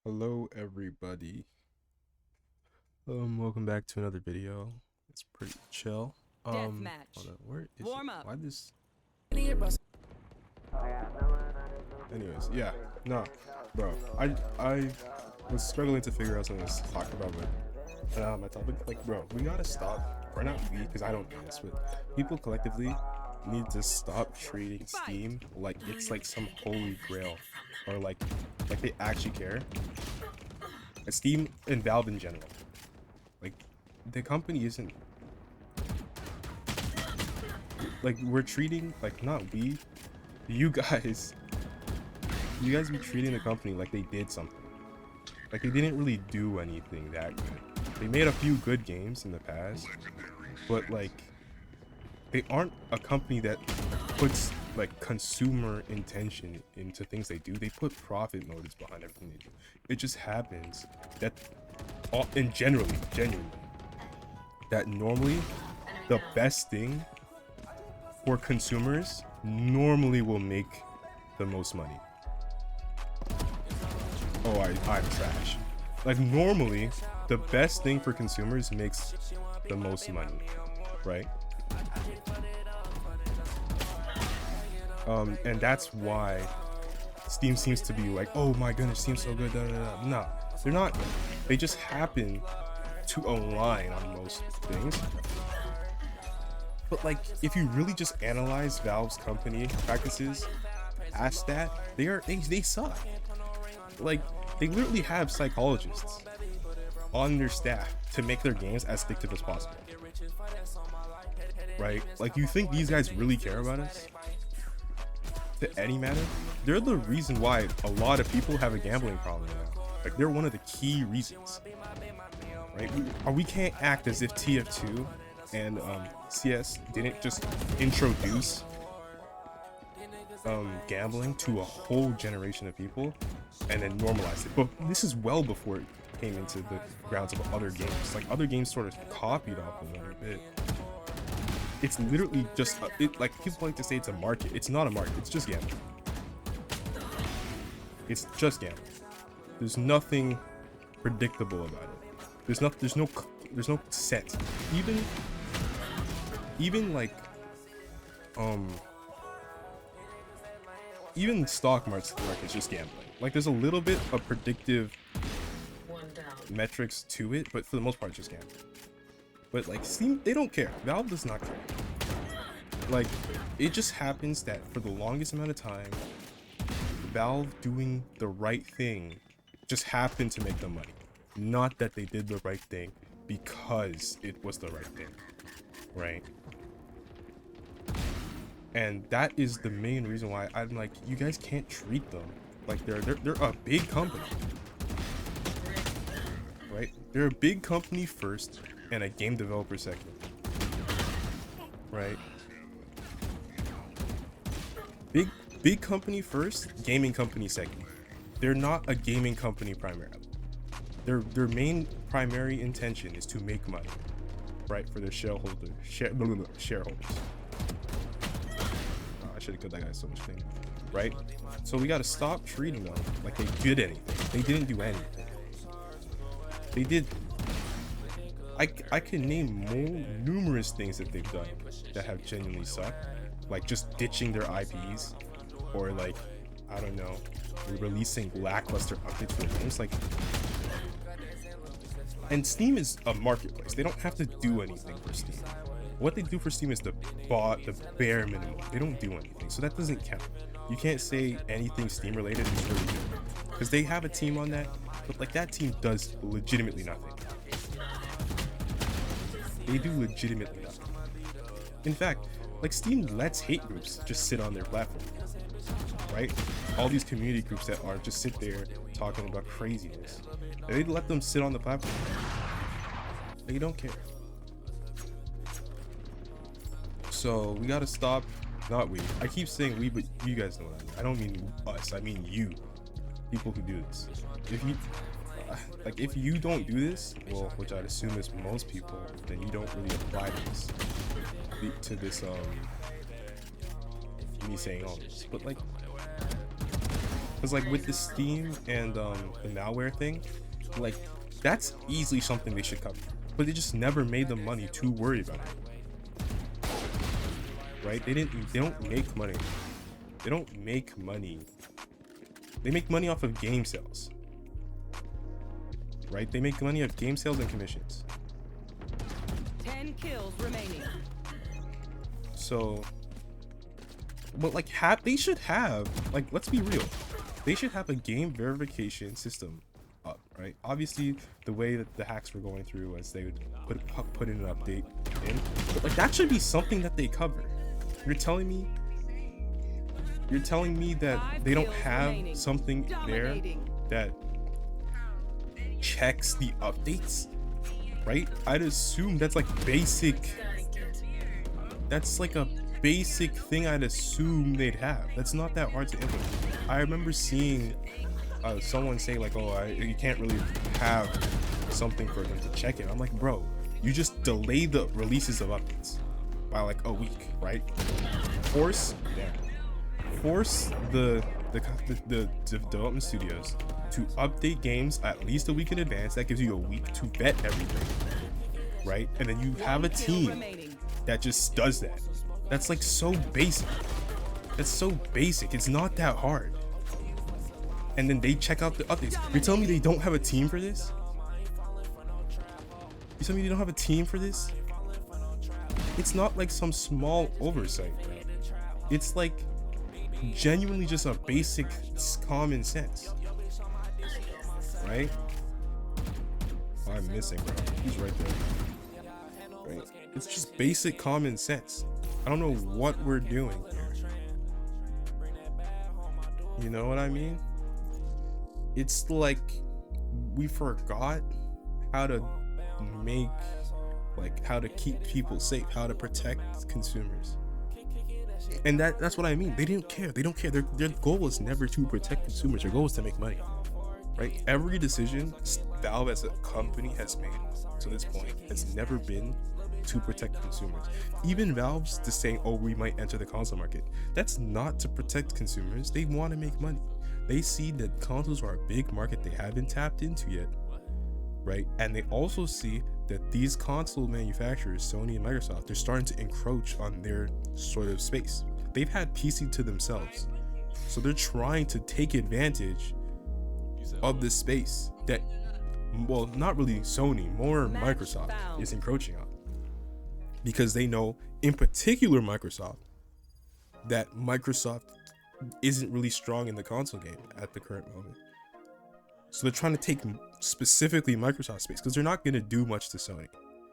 Hello everybody. Welcome back to another video. It's pretty chill. Hold Deathmatch. on, where is Warm it? up. Why this? Anyways, yeah, no, bro. I was struggling to figure out something to talk about, but my topic, like, bro, we gotta stop. Or not we, because I don't do this, but people collectively need to stop treating Steam like it's like some holy grail, or like they actually care. Steam and Valve in general. Like, the company isn't like we're treating like not we, you guys. You guys be treating the company like they did something. Like they didn't really do anything that good. They made a few good games in the past, but like they aren't a company that puts like consumer intention into things they do. They put profit motives behind everything they do. It just happens that and genuinely that normally the best thing for consumers normally will make the most money. Oh, I'm trash. Like normally the best thing for consumers makes the most money, right? And that's why Steam seems to be like, oh my goodness, Steam's so good, da, da, da. Nah, they're not good. They just happen to align on most things. But like, if you really just analyze Valve's company practices past that, they suck. Like, they literally have psychologists on their staff to make their games as addictive as possible. Right? Like, you think these guys really care about us? To any matter? They're the reason why a lot of people have a gambling problem now. Like, they're one of the key reasons. Right? We can't act as if TF2 and CS didn't just introduce gambling to a whole generation of people and then normalize it. But this is well before it came into the grounds of other games. Like, other games sort of copied off of it a bit. It's literally just like people like to say it's a market. It's not a market. It's just gambling. It's just gambling. There's nothing predictable about it. There's no set. Even like even stock market is just gambling. Like, there's a little bit of predictive metrics to it, but for the most part it's just gambling. But like Steam, they don't care. Valve does not care. Like, it just happens that for the longest amount of time, Valve doing the right thing just happened to make them money. Not that they did the right thing because it was the right thing, right? And that is the main reason why I'm like, you guys can't treat them like they're a big company, right? They're a big company first and a game developer second, right? Big company first, gaming company second. They're not a gaming company primarily. Their main primary intention is to make money, right? For their shareholders. I should have cut that guy so much thing, right? So we got to stop treating them like they did anything. They didn't do anything. They did. I can name numerous things that they've done that have genuinely sucked, like just ditching their IPs, or like, I don't know, releasing lackluster updates for the games. Like, and Steam is a marketplace. They don't have to do anything for Steam. What they do for Steam is the bare minimum. They don't do anything, so that doesn't count. You can't say anything Steam related is really good, because they have a team on that, but like that team does legitimately nothing. They do legitimately nothing. In fact, like, Steam lets hate groups just sit on their platform, right? All these community groups that are just sit there talking about craziness, they let them sit on the platform. They don't care. So we gotta stop. Not we. I keep saying we, but you guys know what I mean. I don't mean us. I mean you, people who do this. If you don't do this, well, which I'd assume is most people, then you don't really apply to this me saying all this. But like, Because like with the Steam and the malware thing, like that's easily something they should cover, but they just never made the money to worry about it, right? They don't make money. They don't make money. They make money off of game sales, right? They make money off game sales and commissions. 10 kills remaining. So, but like they should have, like, let's be real, they should have a game verification system up, right? Obviously the way that the hacks were going through as they would put in an update in, but like that should be something that they cover. You're telling me that they don't have something there that checks the updates, right? I'd assume that's like basic. That's like a basic thing I'd assume they'd have. That's not that hard to implement. I remember seeing someone say like, oh, you can't really have something for them to check it. I'm like, bro, you just delay the releases of updates by like a week, right? Force the development studios to update games at least a week in advance. That gives you a week to vet everything, right? And then you have a team that just does that. That's like so basic. That's so basic. It's not that hard. And then they check out the updates. You're telling me they don't have a team for this? You telling me they don't have a team for this? It's not like some small oversight, bro. It's like genuinely just a basic common sense, right? Oh, I'm missing, bro. He's right there. Right? It's just basic common sense. I don't know what we're doing here. You know what I mean? It's like we forgot how to make, like, how to keep people safe, how to protect consumers. And that's what I mean. They didn't care. They don't care. Their goal was never to protect consumers. Their goal was to make money, right? Every decision Valve as a company has made to this point has never been to protect consumers. Even Valve's just saying, oh, we might enter the console market. That's not to protect consumers. They want to make money. They see that consoles are a big market they haven't tapped into yet, right? And they also see that these console manufacturers, Sony and Microsoft, they're starting to encroach on their sort of space. They've had PC to themselves, so they're trying to take advantage of this space that, well, not really Sony, more Microsoft is encroaching on, because they know, in particular Microsoft, that Microsoft isn't really strong in the console game at the current moment. So they're trying to take specifically Microsoft space, because they're not going to do much to Sony.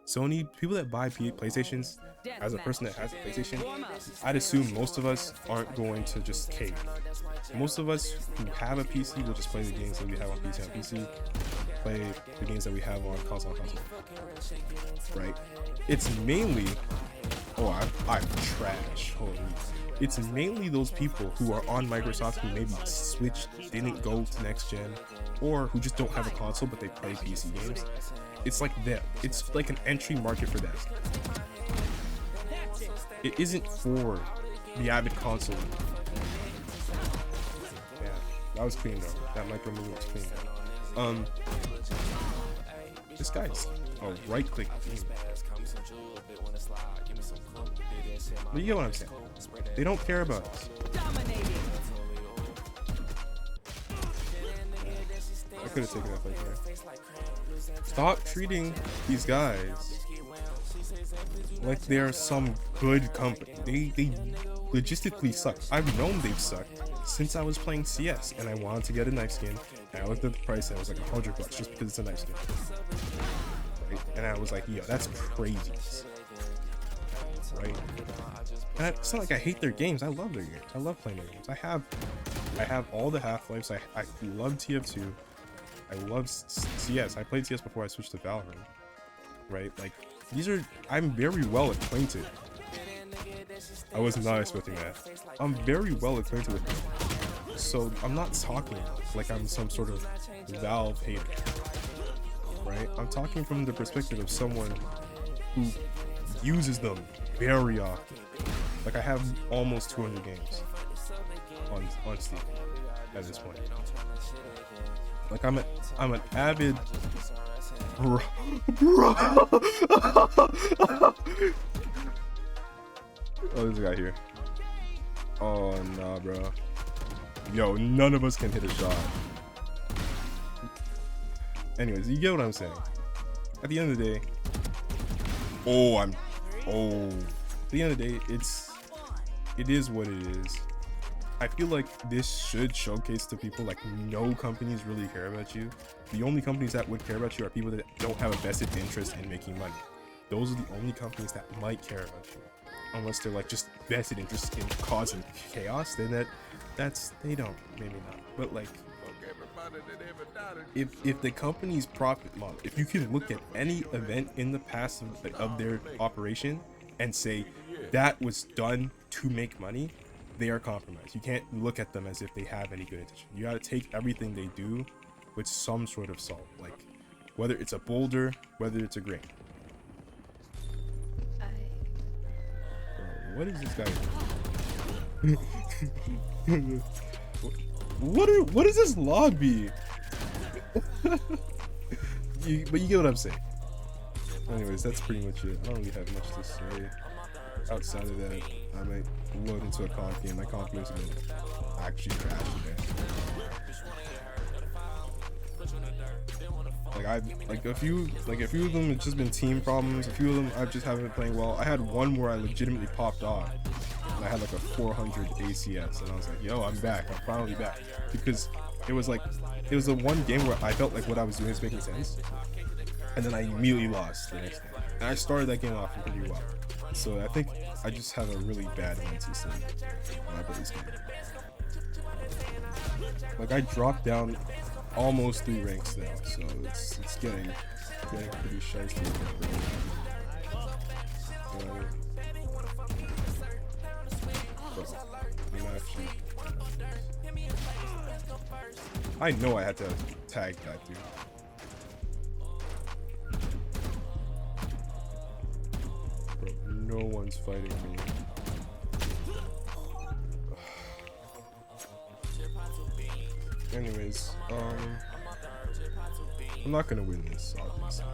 Sony, people that buy PlayStations, as a person that has a PlayStation, I'd assume most of us aren't going to just cave. Most of us who have a PC will just play the games that we have on PC, play the games that we have on console, right? It's mainly, I'm trash, holy. It's mainly those people who are on Microsoft who maybe switched, didn't go to next gen, or who just don't have a console but they play PC games. It's like them. It's like an entry market for them. It isn't for the avid console. Yeah, that was clean though. That micro movement was clean. This guy's a right click game. But you get what I'm saying. They don't care about us. I could have taken that right there. Stop treating these guys like they're some good company. They logistically suck. I've known they've sucked since I was playing CS and I wanted to get a knife skin. And I looked at the price and it was like $100 just because it's a knife skin. Right? And I was like, yo, that's crazy. Right? And it's not like I hate their games. I love their games. I love playing their games. I have all the Half-Lives. I love TF2. I love CS. I played CS before I switched to Valorant. Right? Like, I'm very well acquainted. I was not expecting that. I'm very well acquainted with them. So I'm not talking like I'm some sort of Valve hater. Right? I'm talking from the perspective of someone who uses them very often. Like, I have almost 200 games on Steam. at this point. Like I'm an avid bro. Oh, there's a guy here. Oh nah, bro. Yo, none of us can hit a shot. Anyways, you get what I'm saying. At the end of the day, at the end of the day, it is what it is. I feel like this should showcase to people like no companies really care about you. The only companies that would care about you are people that don't have a vested interest in making money. Those are the only companies that might care about you. Unless they're like just vested interest in causing chaos, then that's they don't, maybe not. But like, if the company's profit model, if you can look at any event in the past of their operation and say that was done to make money, they are compromised. You can't look at them as if they have any good intention. You got to take everything they do with some sort of salt, like whether it's a boulder, whether it's a grain. Bro, what is this guy doing? What is this lobby? But you get what I'm saying. Anyways, that's pretty much it. I don't really have much to say. Outside of that, I might load into a comp game. My comp game's gonna actually crash today. Like a few of them it's just been team problems. A few of them I just haven't been playing well. I had one where I legitimately popped off. And I had like a 400 ACS, and I was like, yo, I'm back. I'm finally back. Because it was the one game where I felt like what I was doing was making sense. And then I immediately lost the next day. And I started that game off pretty well. So I think I just have a really bad immune system when I play this game. Like I dropped down almost 3 ranks now, so it's getting pretty shiesty. I know I had to tag that dude. Bro, no one's fighting me. Anyways, I'm not gonna win this, obviously.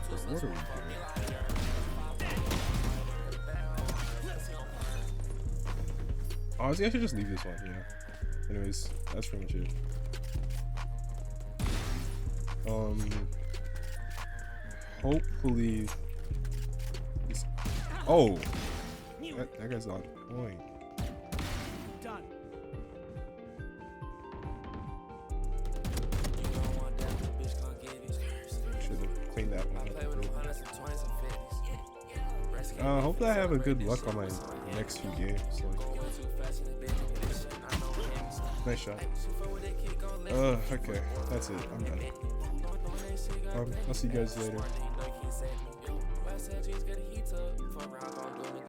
But what are we doing? Honestly, I should just leave this one, yeah. Anyways, that's pretty much it. Hopefully this... Oh! That guy's on point. Should've cleaned that one up. Hopefully I have a good luck on my next few games. Nice shot. Okay, that's it. I'm done. I'll see you guys later.